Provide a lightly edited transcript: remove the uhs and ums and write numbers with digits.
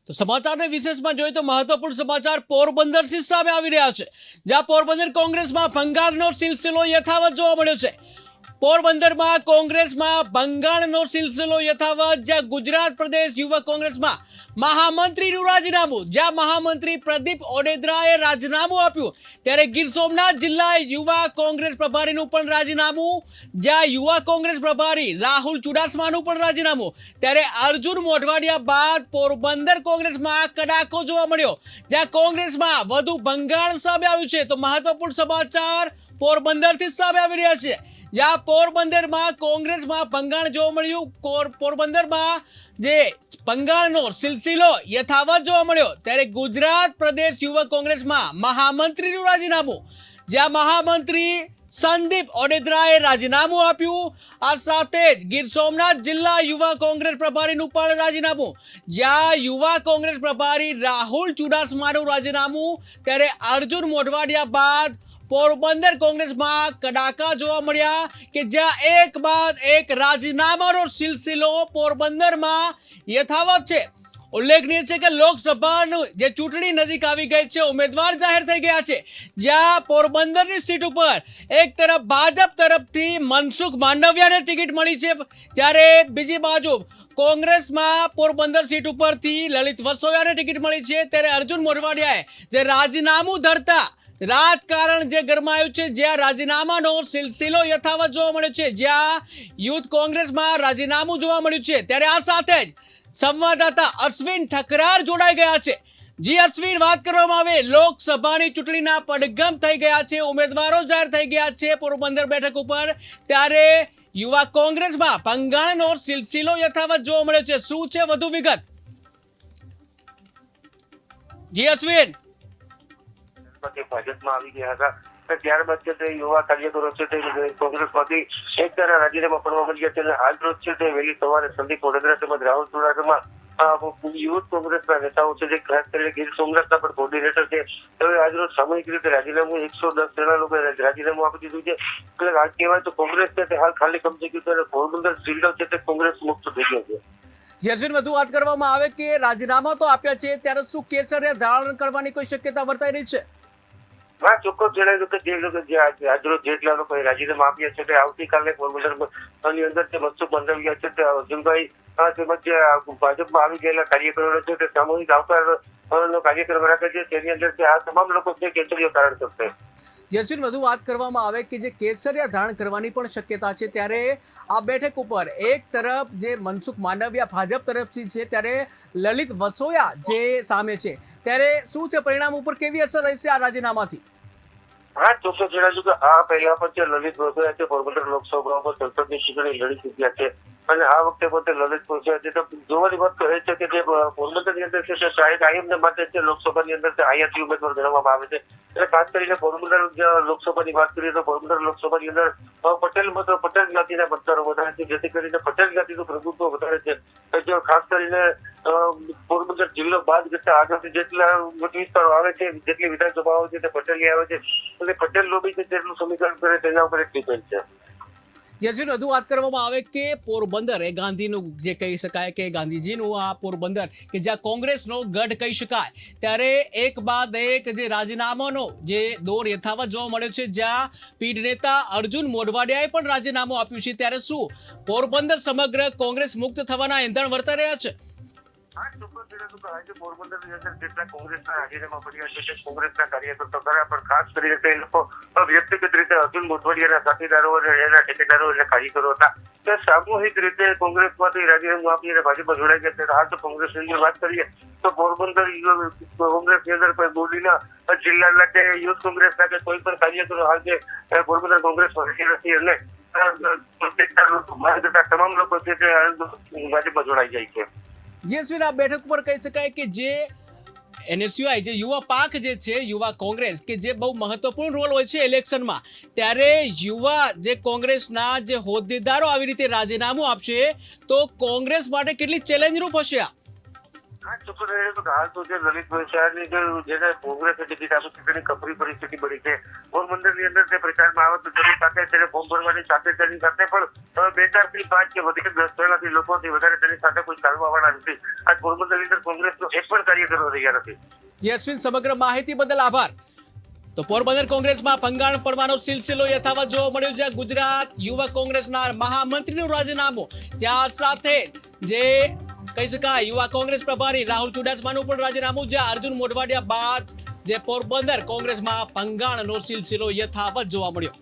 તો સમાચારને વિશેષમાં જોઈએ તો મહત્વપૂર્ણ સમાચાર પોરબંદરથી સામે આવી રહ્યા છે, જ્યાં પોરબંદર કોંગ્રેસમાં ભંગાણનો સિલસિલો યથાવત જોવા મળ્યો છે। પોરબંદરમાં કોંગ્રેસમાં ભંગાણનો સિલસિલો યથાવત, જ્યાં ગુજરાત પ્રદેશ યુવક કોંગ્રેસમાં મહામંત્રીનું રાજીનામું, જ્યાં મહામંત્રી પ્રદીપ ઓડેદરાએ રાજીનામું આપ્યું, ત્યારે ગીર સોમનાથ જિલ્લા યુવા કોંગ્રેસ પ્રભારીનું પણ રાજીનામું, જ્યાં યુવા કોંગ્રેસ પ્રભારી રાહુલ ચુડાસમાનું પણ રાજીનામું, ત્યારે અર્જુન મોઢવાડિયા બાદ પોરબંદર કોંગ્રેસમાં કડાકો જોવા મળ્યો, જ્યાં કોંગ્રેસમાં વધુ ભંગાણ સામે આવ્યું છે। તો મહત્વપૂર્ણ સમાચાર પોરબંદરથી સામે આવી રહ્યા છે, જ્યાં પોરબંદરમાં કોંગ્રેસમાં ભંગાણ જોવા મળ્યું। પોરબંદરમાં જે ભંગાણનો સિલસિલો યથાવત જોવા મળ્યો, ત્યારે ગુજરાત પ્રદેશ યુવક કોંગ્રેસમાં મહામંત્રીનું રાજીનામું, જ્યાં મહામંત્રી સંદીપ ઓડેદરાએ રાજીનામું આપ્યું। આ સાથે જ ગીર સોમનાથ જિલ્લા યુવા કોંગ્રેસ પ્રભારીનું પણ રાજીનામું, જ્યાં યુવા કોંગ્રેસ પ્રભારી રાહુલ ચુડાસમાનું રાજીનામું, ત્યારે અર્જુન મોઢવાડિયા બાદ પોરબંદર કોંગ્રેસમાં કડાકા જોવા મળ્યા કે જ્યાં એક બાદ એક રાજીનામાનો સિલસિલો પોરબંદરમાં યથાવત છે। ઉલ્લેખનીય છે કે લોકસભાનું જે ચૂંટણી નજીક આવી ગઈ છે, ઉમેદવાર જાહેર થઈ ગયા છે, જ્યાં પોરબંદરની સીટ ઉપર એક તરફ ભાજપ તરફથી મનસુખ માંડવિયાને ટિકિટ મળી છે, ત્યારે બીજી બાજુ કોંગ્રેસમાં પોરબંદર સીટ ઉપરથી લલિત વસોયાને ટિકિટ મળી છે। ત્યારે અર્જુન મોઢવાડિયાએ જે રાજીનામું ધરતા રાજકારણ જે ગરમાયું છે, જ્યાં રાજીનામાનો સિલસિલો યથાવત જોવા મળ્યો છે, જ્યાં યુથ કોંગ્રેસમાં રાજીનામું જોવા મળ્યું છે, ત્યારે આ સાથે જ સંવાદદાતા અશ્વિન ઠકરાર જોડાઈ ગયા છે। જી અશ્વિન, વાત કરવામાં આવે લોકસભાની ચૂંટણીના પડઘમ થઈ ગયા છે, ઉમેદવારો જાહેર થઈ ગયા છે પોરબંદર બેઠક ઉપર, ત્યારે યુવા કોંગ્રેસમાં ભંગાણનો સિલસિલો યથાવત જોવા મળ્યો છે। શું છે વધુ વિગત? જી અશ્વિન। ભાજપમાં આવી ગયા હતા, ત્યારબાદ છે તે યુવા કાર્યકરો છે તે કોંગ્રેસમાંથી એક તરફ રાજીનામા પડવા મળ્યા છે અને આજ રોજ છે તે વહેલી સવારે સંદીપ ઓડેદરા તેમજ રાહુલ ચુડાસમા યુથ કોંગ્રેસના નેતાઓ છે જે ખાસ કરીને ગીર સોમનાથના પણ કોર્ડિનેટર છે, હવે આજ રોજ સામૂહિક રીતે રાજીનામું 110 જણા લોકોએ રાજીનામું આપી દીધું છે। એટલે આજ કહેવાય તો કોંગ્રેસ છે તે હાલ ખાલી કમ થઈ ગયું છે અને પોરબંદર જિલ્લો છે તે કોંગ્રેસ મુક્ત થઈ ગયો છે। અશ્વિન, વધુ વાત કરવામાં આવે કે રાજીનામા તો આપ્યા છે, ત્યારે શું કેસરે ધારણ કરવાની કોઈ શક્યતા વર્તાઈ રહી છે? હા, ચોક્કસ જણાવ્યું કે જે લોકો આજરોજ જેટલા લોકોએ રાજીનામા આપ્યા છે તે આવતીકાલે પોરબંદરની અંદર જે મનસુખ માંડવિયા છે તે અર્જુનભાઈ તેમજ જે ભાજપમાં આવી ગયેલા કાર્યકરો છે તે સામૂહિક આવકારનો કાર્યક્રમ રાખે છે, તેની અંદર આ તમામ લોકો છે કેસરીઓ ધારણ કરશે। અશ્વિન, વધુ વાત કરવામાં આવે કે જે કેસરિયા ધારણ કરવાની પણ શક્યતા છે, ત્યારે આ બેઠક ઉપર એક તરફ જે મનસુખ માંડવિયા ભાજપ તરફથી છે, ત્યારે લલિત વસોયા જે સામે છે, ત્યારે શું છે પરિણામ ઉપર કેવી અસર રહેશે આ રાજીનામાથી? હા, ચોક્કસ જણાવ્યું કે આ પહેલા પણ જે લલિત વસોયા છે પોરબંદર લોકસભા પર સંસદની ચૂંટણી લડી ચૂક્યા છે અને આ વખતે પોતે લલિત વસોયા છે। તો જોવાની વાત તો એ છે કે જે પોરબંદરની અંદર છે તે કાયમને માટે છે લોકસભાની અંદર અહીંયાથી ઉમેદવાર ગણવામાં આવે છે। એટલે ખાસ કરીને પોરબંદર લોકસભાની વાત કરીએ તો પોરબંદર લોકસભાની અંદર પટેલ જ્ઞાતિના મતદારો વધારે છે, જેથી કરીને પટેલ જ્ઞાતિનું પ્રભુત્વ વધારે છે। જો ખાસ કરીને પોરબંદર જિલ્લો બાદ કરતા આગળથી જેટલા મત વિસ્તારો આવે છે, જેટલી વિધાનસભા આવે છે તે પટેલી આવે છે, એટલે પટેલ લોબી છે તેટલું સમીકરણ કરે તેના ઉપર એક ડિપેન્ડ છે। વધુ વાત કરવામાં આવે કે પોરબંદર એ ગાંધીનું જે કહી શકાય કે ગાંધીજીનું આ પોરબંદર કે જ્યાં કોંગ્રેસનો ગઢ કહી શકાય, ત્યારે એક બાદ એક જે રાજીનામાનો જે દોર યથાવત જોવા મળ્યો છે, જ્યાં પીઢ નેતા અર્જુન મોઢવાડિયાએ પણ રાજીનામું આપ્યું છે, ત્યારે શું પોરબંદર સમગ્ર કોંગ્રેસ મુક્ત થવાના એંધાણ વર્તાઈ રહ્યા છે? હા, ચોક્કસ જણાવ્યું કે આજે પોરબંદરની અંદર જેટલા કોંગ્રેસના રાજીનામા પડ્યા છે તે કોંગ્રેસના કાર્યકર્તા ખરા, પણ ખાસ કરીને તે લોકો વ્યક્તિગત રીતે અર્જુન મોઢવાડિયાના સાથીદારો અને એના ઠેકેદારો એટલે કાર્યકરો હતા, તે સામૂહિક રીતે કોંગ્રેસમાંથી રાજીનામું આપી અને ભાજપમાં જોડાઈ ગયા છે। હાલ તો કોંગ્રેસની વાત કરીએ તો પોરબંદર કોંગ્રેસની અંદર કોઈ બોડીના જિલ્લાના કે યુથ કોંગ્રેસના કે કોઈ પણ કાર્યકરો હાલ જે પોરબંદર કોંગ્રેસમાં નથી અને તમામ લોકો છે તે ભાજપમાં જોડાઈ જાય છે। જી અશ્વિન, આ બેઠક ઉપર કહી શકાય કે જે એનએસયુઆઈ જે યુવા પાક જે છે યુવા કોંગ્રેસ કે જે બહુ મહત્વપૂર્ણ રોલ હોય છે ઇલેક્શનમાં, ત્યારે યુવા જે કોંગ્રેસના જે હોદ્દેદારો આવી રીતે રાજીનામું આપશે તો કોંગ્રેસ માટે કેટલી ચેલેન્જરૂપ હશે આ? હા, ચોક્કસ રહ્યું તો હાલ તો જે લલિત વંશાની જેને કોંગ્રેસ ટિકિટ આપી છે તેની કપરી પરિસ્થિતિ બની છે. પોરબંદરની અંદર તે પ્રચારમાં આવે તો તેની સાથે તેને ફોર્મ ભરવાની સાથે તેની સાથે પણ 2, 4 થી 5 કે વધીને 10 જણાથી લોકોથી વધારે તેની સાથે કોઈ ચાલવા વાળા નથી. આજ પોરબંદરની અંદર કોંગ્રેસનો એક પણ કાર્યકર રહ્યા નથી. જી અશ્વિન, સમગ્ર માહિતી બદલ આભાર. તો પોરબંદર કોંગ્રેસમાં ભંગાણ પડવાનો સિલસિલો યથાવત જોવા મળ્યો છે. ગુજરાત યુવક કોંગ્રેસના મહામંત્રીનું રાજીનામું, ત્યાં સાથે જે કહી શકાય યુવા કોંગ્રેસ પ્રભારી રાહુલ ચુડાસમાનું પણ રાજીનામું, જે અર્જુન મોઢવાડિયા બાદ જે પોરબંદર કોંગ્રેસમાં ભંગાણનો સિલસિલો યથાવત જોવા મળ્યો.